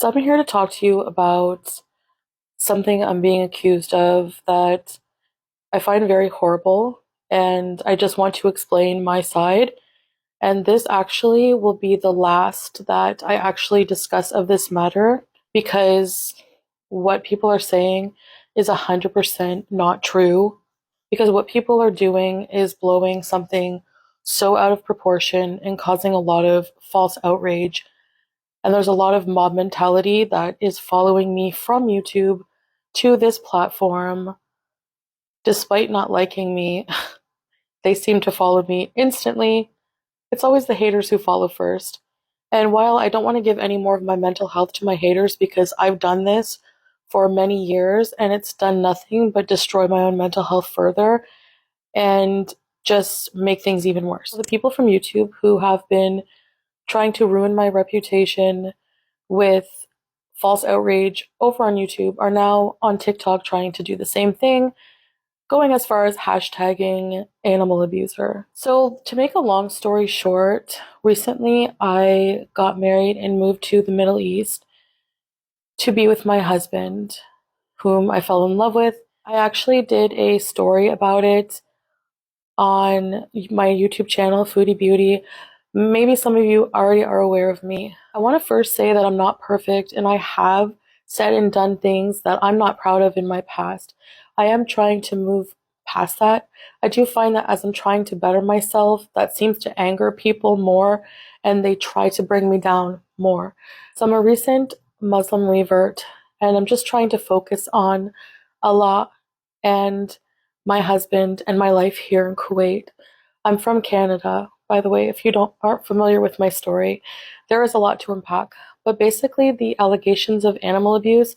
So I'm here to talk to you about something I'm being accused of that I find very horrible, and I just want to explain my side. And this actually will be the last that I actually discuss of this matter because what people are saying is 100% not true. Because what people are doing is blowing something so out of proportion and causing a lot of false outrage, and there's a lot of mob mentality that is following me from YouTube to this platform. Despite not liking me, they seem to follow me instantly. It's always the haters who follow first. And while I don't want to give any more of my mental health to my haters because I've done this for many years and it's done nothing but destroy my own mental health further and just make things even worse. The people from YouTube who have been trying to ruin my reputation with false outrage over on YouTube are now on TikTok trying to do the same thing, going as far as hashtagging animal abuser. So, to make a long story short, recently I got married and moved to the Middle East to be with my husband, whom I fell in love with. I actually did a story about it on my YouTube channel, Foodie Beauty. Maybe some of you already are aware of me. I want to first say that I'm not perfect and I have said and done things that I'm not proud of in my past. I am trying to move past that. I do find that as I'm trying to better myself, that seems to anger people more and they try to bring me down more. So I'm a recent Muslim revert and I'm just trying to focus on Allah and my husband and my life here in Kuwait. I'm from Canada, by the way, if you aren't familiar with my story. There is a lot to unpack, but basically the allegations of animal abuse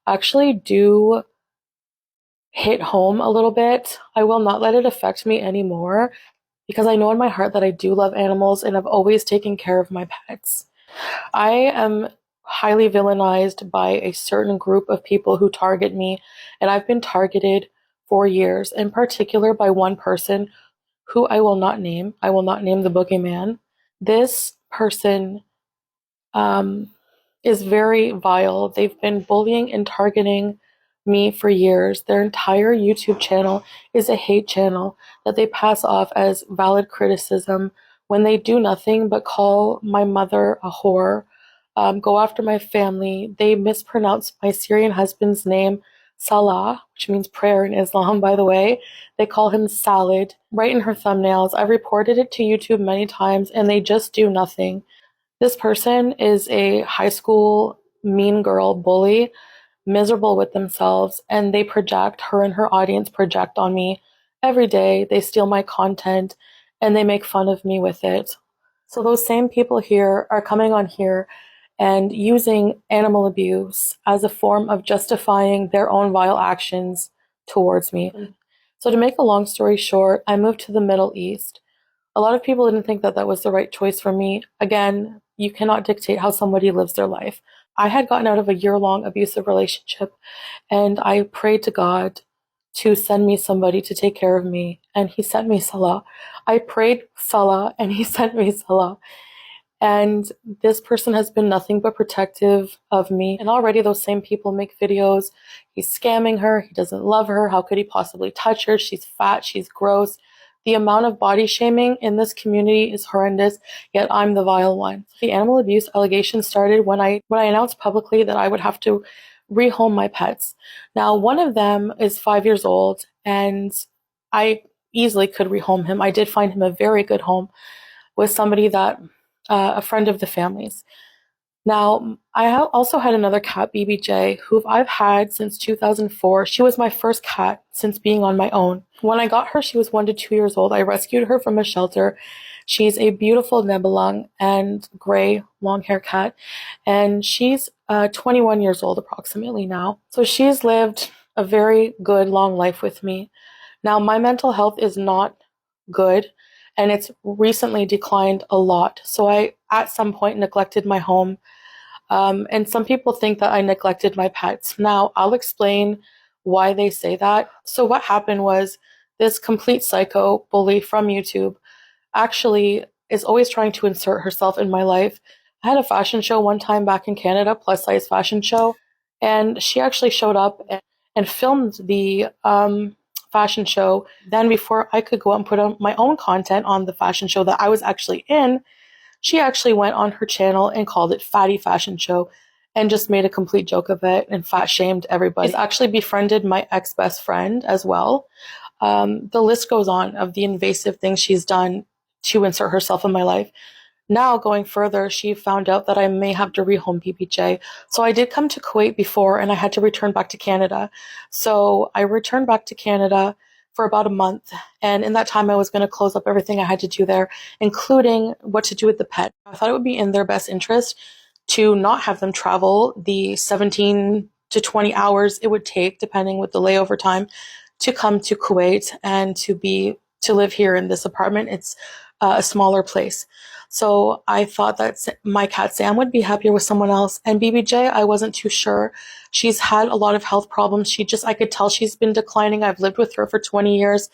actually do hit home a little bit. I will not let it affect me anymore because I know in my heart that I do love animals and I've always taken care of my pets. I am highly villainized by a certain group of people who target me, and I've been targeted for years, in particular by one person who I will not name. I will not name the boogeyman. This person um, is very vile. They've been bullying and targeting me for years. Their entire YouTube channel is a hate channel that they pass off as valid criticism when they do nothing but call my mother a whore, go after my family. They mispronounce my Syrian husband's name, Salah, which means prayer in Islam, by the way. They call him Salad right in her thumbnails. I've reported it to YouTube many times and they just do nothing. This person is a high school mean girl bully, miserable with themselves, and they project, her and her audience project on me every day. They steal my content and they make fun of me with it. So those same people here are coming on here and using animal abuse as a form of justifying their own vile actions towards me. So to make a long story short, I moved to the Middle East. A lot of people didn't think that that was the right choice for me. Again, you cannot dictate how somebody lives their life. I had gotten out of a year-long abusive relationship and I prayed to God to send me somebody to take care of me, and he sent me Salah. I prayed Salah and he sent me Salah. And this person has been nothing but protective of me. And already those same people make videos. He's scamming her. He doesn't love her. How could he possibly touch her? She's fat. She's gross. The amount of body shaming in this community is horrendous, yet I'm the vile one. The animal abuse allegations started when I announced publicly that I would have to rehome my pets. Now, one of them is 5 years old, and I easily could rehome him. I did find him a very good home with somebody that a friend of the family's. Now, I also had another cat, BBJ, who I've had since 2004. She was my first cat since being on my own. When I got her, she was 1 to 2 years old. I rescued her from a shelter. She's a beautiful Nebelung and gray long hair cat, and she's 21 years old approximately now. So she's lived a very good long life with me. Now, my mental health is not good and it's recently declined a lot. So I, at some point, neglected my home. And some people think that I neglected my pets. Now, I'll explain why they say that. So what happened was this complete psycho bully from YouTube actually is always trying to insert herself in my life, I had a fashion show one time back in Canada, plus size fashion show, and she actually showed up and filmed the fashion show. Then before I could go out and put on my own content on the fashion show that I was actually in, she actually went on her channel and called it Fatty Fashion Show and just made a complete joke of it and fat shamed everybody. She's actually befriended my ex best friend as well. The list goes on of the invasive things she's done to insert herself in my life. Now, going further, she found out that I may have to rehome BBJ. So I did come to Kuwait before and I had to return back to Canada. So I returned back to Canada for about a month. And in that time, I was going to close up everything I had to do there, including what to do with the pet. I thought it would be in their best interest to not have them travel the 17 to 20 hours it would take, depending with the layover time, to come to Kuwait and to live here in this apartment. It's a smaller place. So I thought that my cat Sam would be happier with someone else. And BBJ, I wasn't too sure. She's had a lot of health problems. I could tell she's been declining. I've lived with her for 20 years.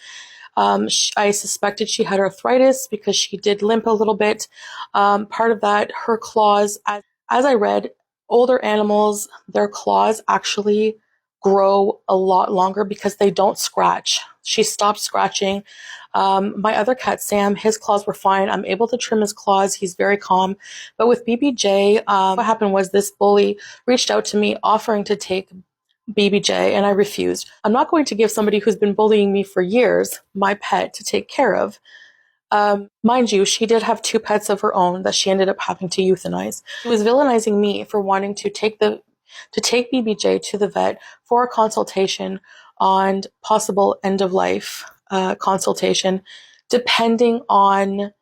I suspected she had arthritis because she did limp a little bit. Part of that, her claws, as I read, older animals, their claws actually grow a lot longer because they don't scratch. She stopped scratching. My other cat, Sam, his claws were fine. I'm able to trim his claws. He's very calm. But with BBJ, what happened was this bully reached out to me offering to take BBJ, and I refused. I'm not going to give somebody who's been bullying me for years my pet to take care of. Mind you, she did have two pets of her own that she ended up having to euthanize. She was villainizing me for wanting to take BBJ to the vet for a consultation on possible end of life consultation, depending on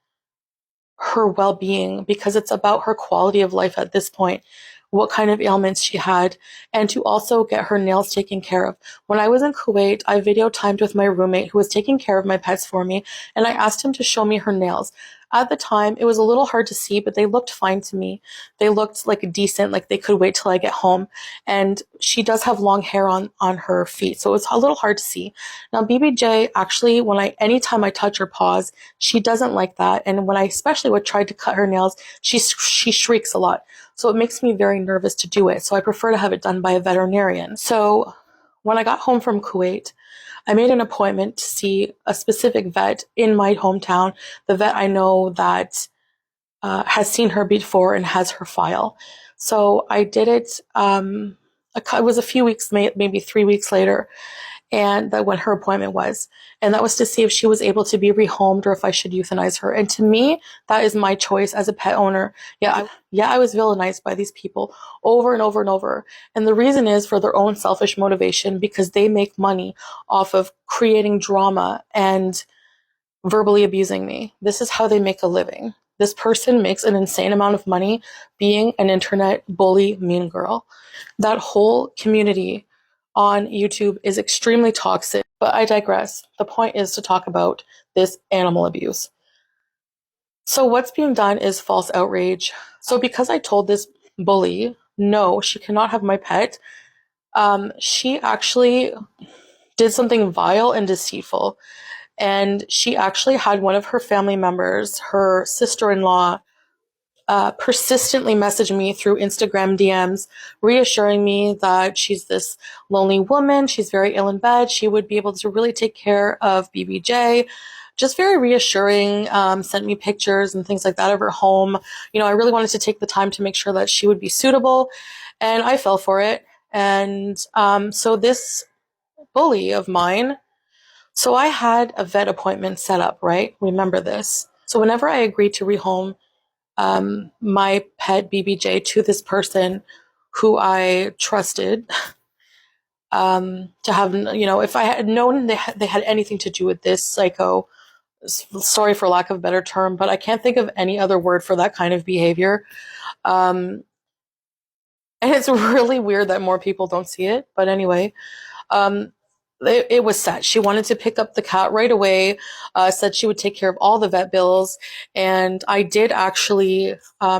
her well-being, because it's about her quality of life at this point, what kind of ailments she had, and to also get her nails taken care of. When I was in Kuwait, I video timed with my roommate who was taking care of my pets for me, and I asked him to show me her nails. At the time, it was a little hard to see, but they looked fine to me. They looked like decent, like they could wait till I get home. And she does have long hair on her feet, so it's a little hard to see. Now, BBJ, actually, anytime I touch her paws, she doesn't like that. And when I especially would try to cut her nails, she shrieks a lot. So it makes me very nervous to do it. So I prefer to have it done by a veterinarian. So when I got home from Kuwait, I made an appointment to see a specific vet in my hometown, the vet I know that has seen her before and has her file. So I did it. It was a few weeks, maybe 3 weeks later, and that when her appointment was, and that was to see if she was able to be rehomed or if I should euthanize her. And to me, that is my choice as a pet owner. I was villainized by these people over and over and over. And the reason is for their own selfish motivation, because they make money off of creating drama and verbally abusing me. This is how they make a living. This person makes an insane amount of money being an internet bully mean girl. That whole community on YouTube is extremely toxic, but I digress. The point is to talk about this animal abuse. So what's being done is false outrage. So because I told this bully, no, she cannot have my pet, she actually did something vile and deceitful. And she actually had one of her family members, her sister-in-law, persistently message me through Instagram DMs, reassuring me that she's this lonely woman, she's very ill in bed, she would be able to really take care of BBJ. Just very reassuring, sent me pictures and things like that of her home. I really wanted to take the time to make sure that she would be suitable, and I fell for it. And so this bully of mine, so I had a vet appointment set up, right? Remember this. So whenever I agreed to rehome my pet BBJ to this person who I trusted, to have, if I had known they had anything to do with this psycho, sorry for lack of a better term, but I can't think of any other word for that kind of behavior. And it's really weird that more people don't see it. But anyway, it was set. She wanted to pick up the cat right away, said she would take care of all the vet bills. And I did actually,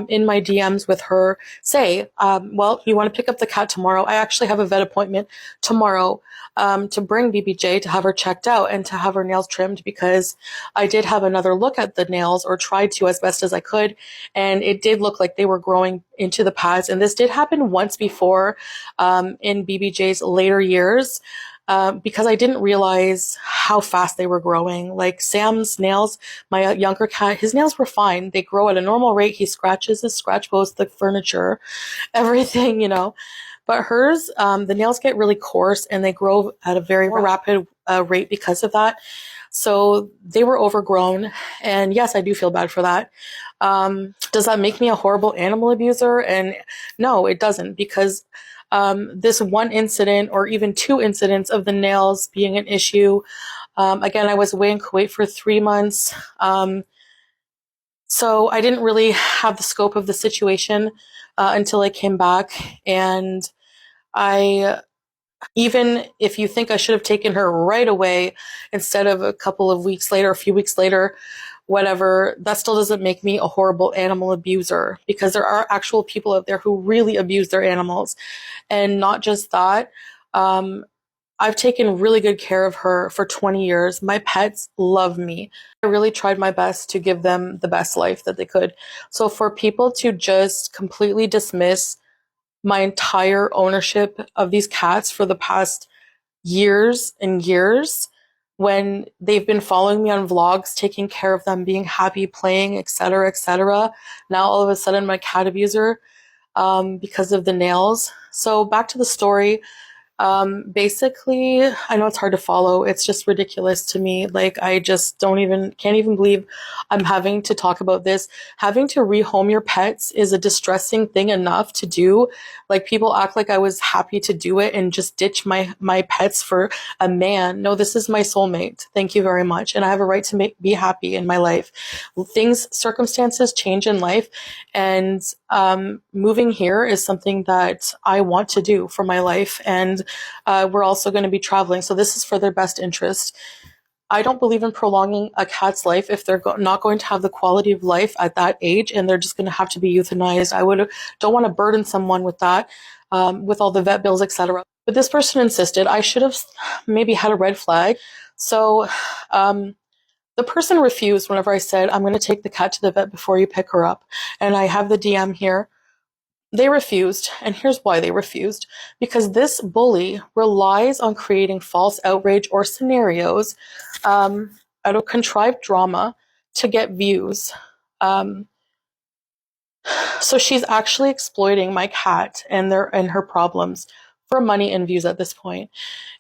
in my DMs with her, say, well, you want to pick up the cat tomorrow? I actually have a vet appointment tomorrow to bring BBJ to have her checked out and to have her nails trimmed, because I did have another look at the nails, or tried to as best as I could. And it did look like they were growing into the pads. And this did happen once before in BBJ's later years. Because I didn't realize how fast they were growing. Like Sam's nails, my younger cat, his nails were fine. They grow at a normal rate. He scratches his scratch post, the furniture, everything, you know. But hers, the nails get really coarse and they grow at a very rapid rate because of that. So they were overgrown. And yes, I do feel bad for that. Does that make me a horrible animal abuser? And no, it doesn't, because this one incident, or even two incidents of the nails being an issue. Again, I was away in Kuwait for 3 months. So I didn't really have the scope of the situation until I came back. And even if you think I should have taken her right away instead of a couple of weeks later, a few weeks later, whatever, that still doesn't make me a horrible animal abuser, because there are actual people out there who really abuse their animals. And not just that, I've taken really good care of her for 20 years. My pets love me. I really tried my best to give them the best life that they could. So for people to just completely dismiss my entire ownership of these cats for the past years and years, when they've been following me on vlogs, taking care of them, being happy, playing, etc., etc. Now all of a sudden, my cat abuser, because of the nails. So back to the story. Basically, I know it's hard to follow. It's just ridiculous to me. Like, I just can't even believe I'm having to talk about this. Having to rehome your pets is a distressing thing enough to do. Like, people act like I was happy to do it and just ditch my pets for a man. No, this is my soulmate. Thank you very much. And I have a right to be happy in my life. Circumstances change in life. And moving here is something that I want to do for my life. And we're also going to be traveling. So this is for their best interest. I don't believe in prolonging a cat's life if they're not going to have the quality of life at that age, and they're just going to have to be euthanized. Don't want to burden someone with that, with all the vet bills, etc. But this person insisted. I should have maybe had a red flag. So the person refused whenever I said, I'm going to take the cat to the vet before you pick her up. And I have the DM here. They refused, and here's why they refused. Because this bully relies on creating false outrage or scenarios out of contrived drama to get views. So she's actually exploiting my cat and her problems for money and views at this point.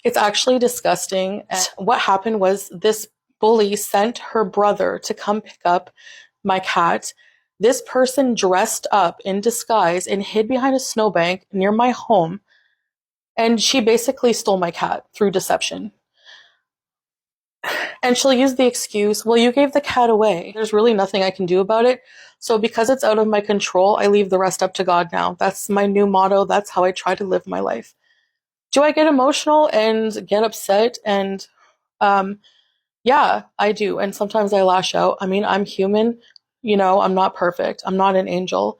It's actually disgusting. And what happened was this bully sent her brother to come pick up my cat. This person dressed up in disguise and hid behind a snowbank near my home. And she basically stole my cat through deception. And she'll use the excuse, well, you gave the cat away. There's really nothing I can do about it. So because it's out of my control, I leave the rest up to God now. That's my new motto. That's how I try to live my life. Do I get emotional and get upset? And yeah, I do. And sometimes I lash out. I mean, I'm human. You know, I'm not perfect. I'm not an angel.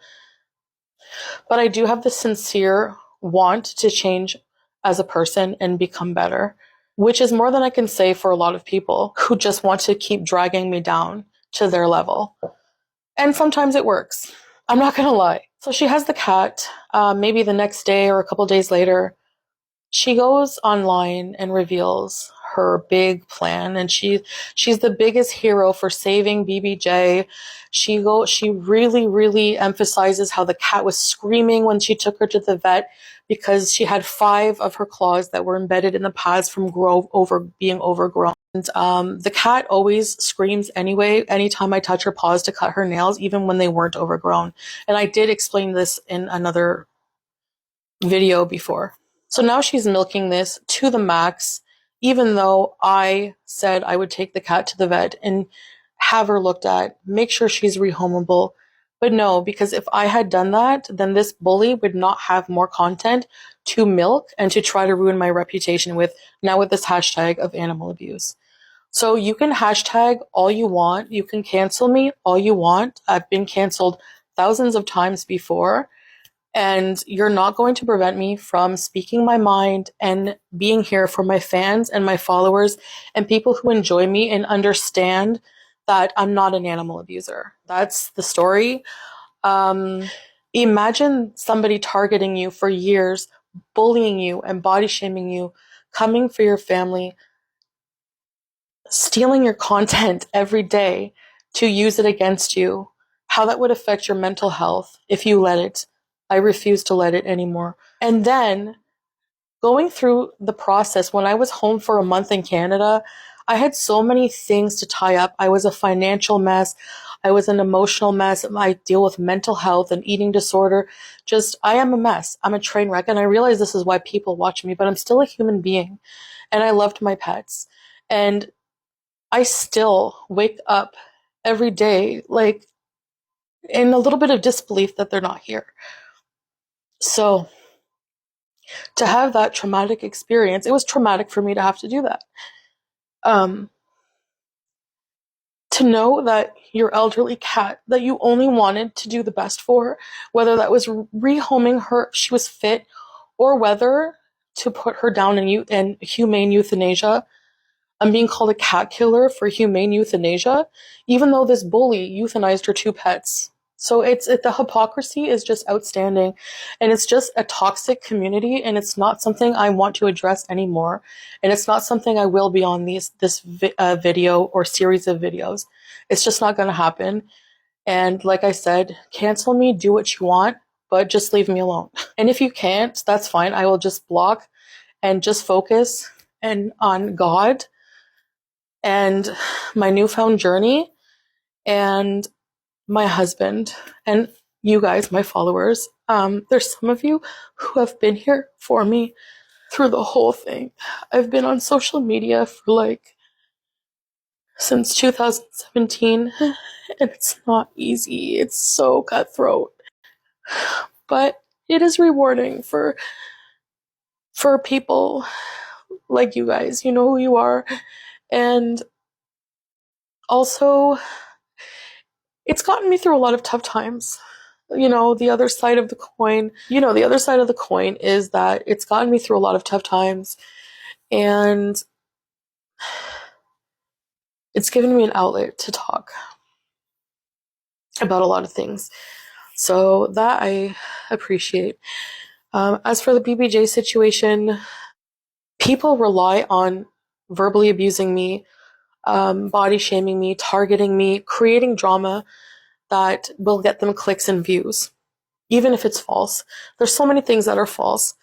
But I do have the sincere want to change as a person and become better, which is more than I can say for a lot of people who just want to keep dragging me down to their level. And sometimes it works. I'm not going to lie. So she has the cat. Maybe the next day or a couple days later, she goes online and reveals her big plan, and she's the biggest hero for saving BBJ. She really emphasizes how the cat was screaming when she took her to the vet because she had 5 of her claws that were embedded in the pads from being overgrown. And the cat always screams anyway anytime I touch her paws to cut her nails, even when they weren't overgrown. And I did explain this in another video before. So now she's milking this to the max, even though I said I would take the cat to the vet and have her looked at, make sure she's rehomable, But no, because if I had done that, then this bully would not have more content to milk and to try to ruin my reputation with, now with this hashtag of animal abuse. So you can hashtag all you want. You can cancel me all you want. I've been canceled thousands of times before. And you're not going to prevent me from speaking my mind and being here for my fans and my followers and people who enjoy me and understand that I'm not an animal abuser. That's the story. Um, Imagine somebody targeting you for years, bullying you and body shaming you, coming for your family, stealing your content every day to use it against you, how that would affect your mental health if you let it. I refuse to let it anymore. And then going through the process, when I was home for a month in Canada, I had so many things to tie up. I was a financial mess. I was an emotional mess. I deal with mental health and eating disorder. Just, I am a mess. I'm a train wreck. And I realize this is why people watch me, but I'm still a human being. And I loved my pets. And I still wake up every day, like, in a little bit of disbelief that they're not here. So to have that traumatic experience, it was traumatic for me to have to do that. Um, to know that your elderly cat that you only wanted to do the best for, whether that was rehoming her, she was fit, or whether to put her down in humane euthanasia. I'm being called a cat killer for humane euthanasia, even though this bully euthanized her two pets. So the hypocrisy is just outstanding, and it's just a toxic community, and it's not something I want to address anymore, and it's not something I will be on this video or series of videos. It's just not going to happen. And like I said, cancel me, do what you want, but just leave me alone. And if you can't, that's fine. I will just block and just focus and on God and my newfound journey and my husband and you guys, my followers. There's some of you who have been here for me through the whole thing. I've been on social media for since 2017, and it's not easy. It's so cutthroat, but it is rewarding for people like you guys. You know who you are, and also it's gotten me through a lot of tough times. The other side of the coin, is that it's gotten me through a lot of tough times, and it's given me an outlet to talk about a lot of things. So that I appreciate. As for the BBJ situation, people rely on verbally abusing me, body shaming me, targeting me, creating drama that will get them clicks and views, even if it's false. There's so many things that are false.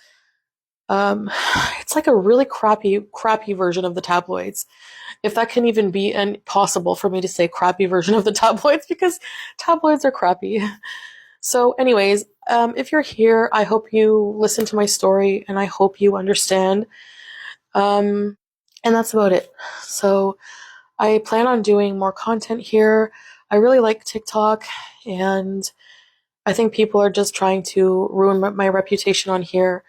It's like a really crappy version of the tabloids. If that can even be possible for me to say crappy version of the tabloids, because tabloids are crappy. So anyways, if you're here, I hope you listen to my story and I hope you understand. And that's about it. So I plan on doing more content here. I really like TikTok, and I think people are just trying to ruin my reputation on here.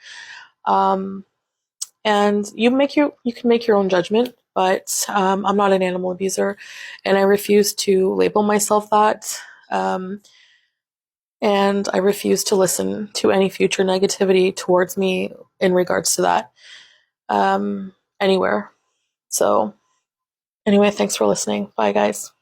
And you can make your own judgment, but I'm not an animal abuser, and I refuse to label myself that. And I refuse to listen to any future negativity towards me in regards to that anywhere. So anyway, thanks for listening. Bye, guys.